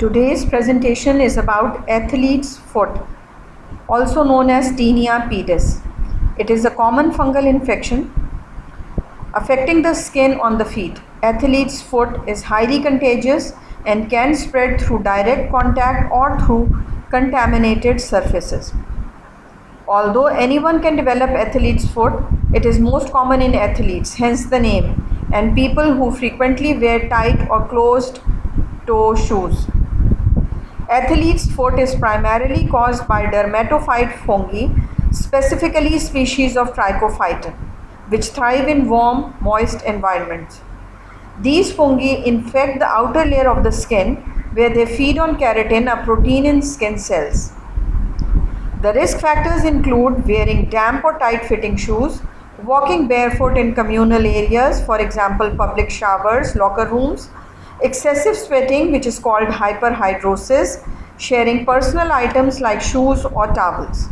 Today's presentation is about athlete's foot, also known as tinea pedis. It is a common fungal infection affecting the skin on the feet. Athlete's foot is highly contagious and can spread through direct contact or through contaminated surfaces. Although anyone can develop athlete's foot, it is most common in athletes, hence the name, and people who frequently wear tight or closed toe shoes. Athlete's foot is primarily caused by dermatophyte fungi, specifically species of trichophyton, which thrive in warm, moist environments. These fungi infect the outer layer of the skin where they feed on keratin, a protein in skin cells. The risk factors include wearing damp or tight-fitting shoes, walking barefoot in communal areas, for example, public showers, locker rooms, excessive sweating, which is called hyperhidrosis, sharing personal items like shoes or towels.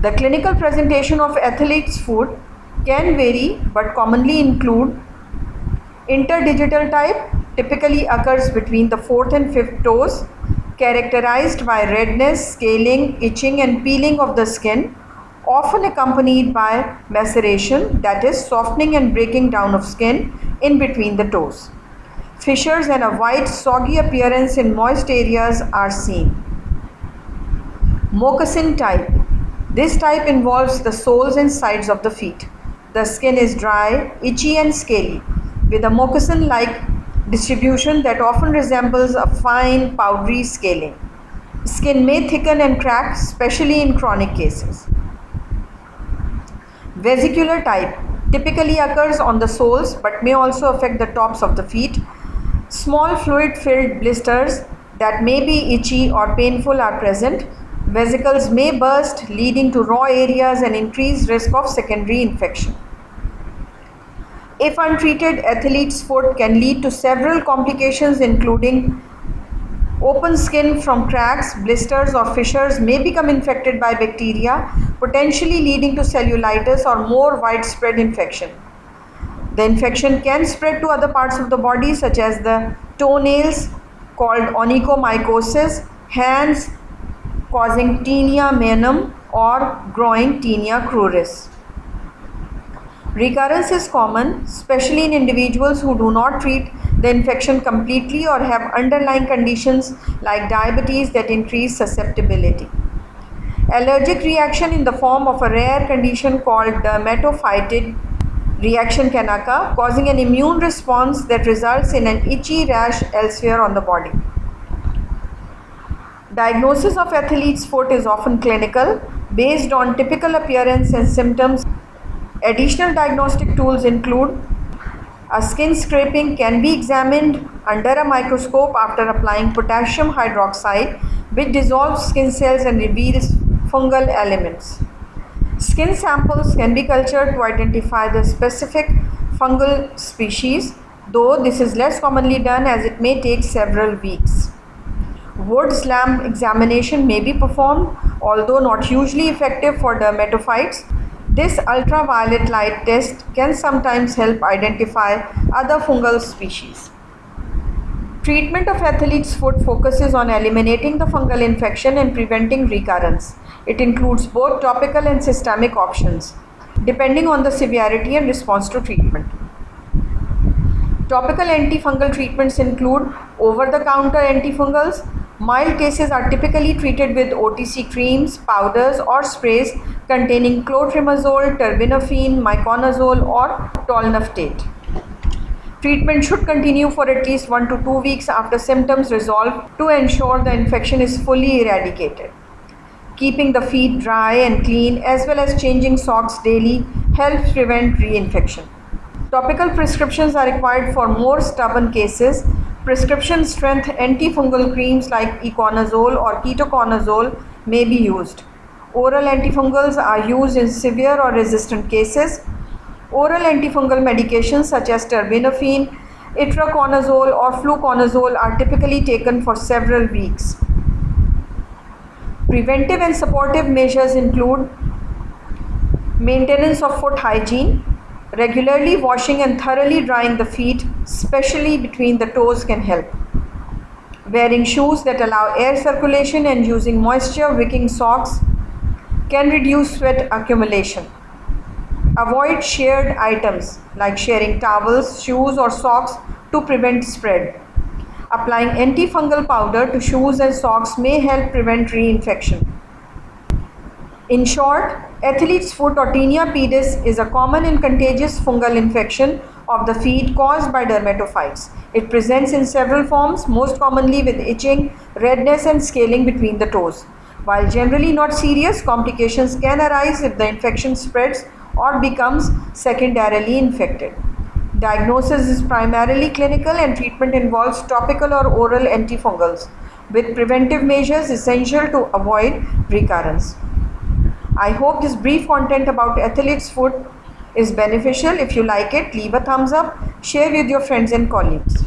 The clinical presentation of athlete's foot can vary but commonly include interdigital type, typically occurs between the 4th and 5th toes, characterized by redness, scaling, itching and peeling of the skin, often accompanied by maceration, that is softening and breaking down of skin in between the toes. Fissures and a white soggy appearance in moist areas are seen. Moccasin type. This type involves the soles and sides of the feet. The skin is dry, itchy and scaly, with a moccasin-like distribution that often resembles a fine powdery scaling. Skin may thicken and crack, especially in chronic cases. Vesicular type typically occurs on the soles but may also affect the tops of the feet. Small fluid-filled blisters that may be itchy or painful are present. Vesicles may burst, leading to raw areas and increased risk of secondary infection. If untreated, athlete's foot can lead to several complications including open skin from cracks, blisters or fissures may become infected by bacteria, potentially leading to cellulitis or more widespread infection. The infection can spread to other parts of the body such as the toenails called onychomycosis, hands causing tinea meninum or growing tinea cruris. Recurrence is common, especially in individuals who do not treat the infection completely or have underlying conditions like diabetes that increase susceptibility. Allergic reaction in the form of a rare condition called dermatophytic reaction can occur, causing an immune response that results in an itchy rash elsewhere on the body. Diagnosis of athlete's foot is often clinical, based on typical appearance and symptoms. Additional diagnostic tools include a skin scraping can be examined under a microscope after applying potassium hydroxide, which dissolves skin cells and reveals fungal elements. Skin samples can be cultured to identify the specific fungal species, though this is less commonly done as it may take several weeks. Wood's lamp examination may be performed, although not hugely effective for dermatophytes. This ultraviolet light test can sometimes help identify other fungal species. Treatment of athlete's foot focuses on eliminating the fungal infection and preventing recurrence. It includes both topical and systemic options, depending on the severity and response to treatment. Topical antifungal treatments include over-the-counter antifungals. Mild cases are typically treated with OTC creams, powders or sprays containing clotrimazole, terbinafine, miconazole or tolnaftate. Treatment should continue for at least 1 to 2 weeks after symptoms resolve to ensure the infection is fully eradicated. Keeping the feet dry and clean as well as changing socks daily helps prevent reinfection. Topical prescriptions are required for more stubborn cases. Prescription strength antifungal creams like iconazole or ketoconazole may be used. Oral antifungals are used in severe or resistant cases. Oral antifungal medications such as terbinafine, itraconazole or fluconazole are typically taken for several weeks. Preventive and supportive measures include maintenance of foot hygiene. Regularly washing and thoroughly drying the feet, especially between the toes, can help. Wearing shoes that allow air circulation and using moisture wicking socks can reduce sweat accumulation. Avoid shared items like sharing towels, shoes, or socks to prevent spread. Applying antifungal powder to shoes and socks may help prevent reinfection. In short, athlete's foot or tinea pedis is a common and contagious fungal infection of the feet caused by dermatophytes. It presents in several forms, most commonly with itching, redness, and scaling between the toes. While generally not serious, complications can arise if the infection spreads or becomes secondarily infected. Diagnosis is primarily clinical and treatment involves topical or oral antifungals, with preventive measures essential to avoid recurrence. I hope this brief content about athlete's foot is beneficial. If you like it, leave a thumbs up, share with your friends and colleagues.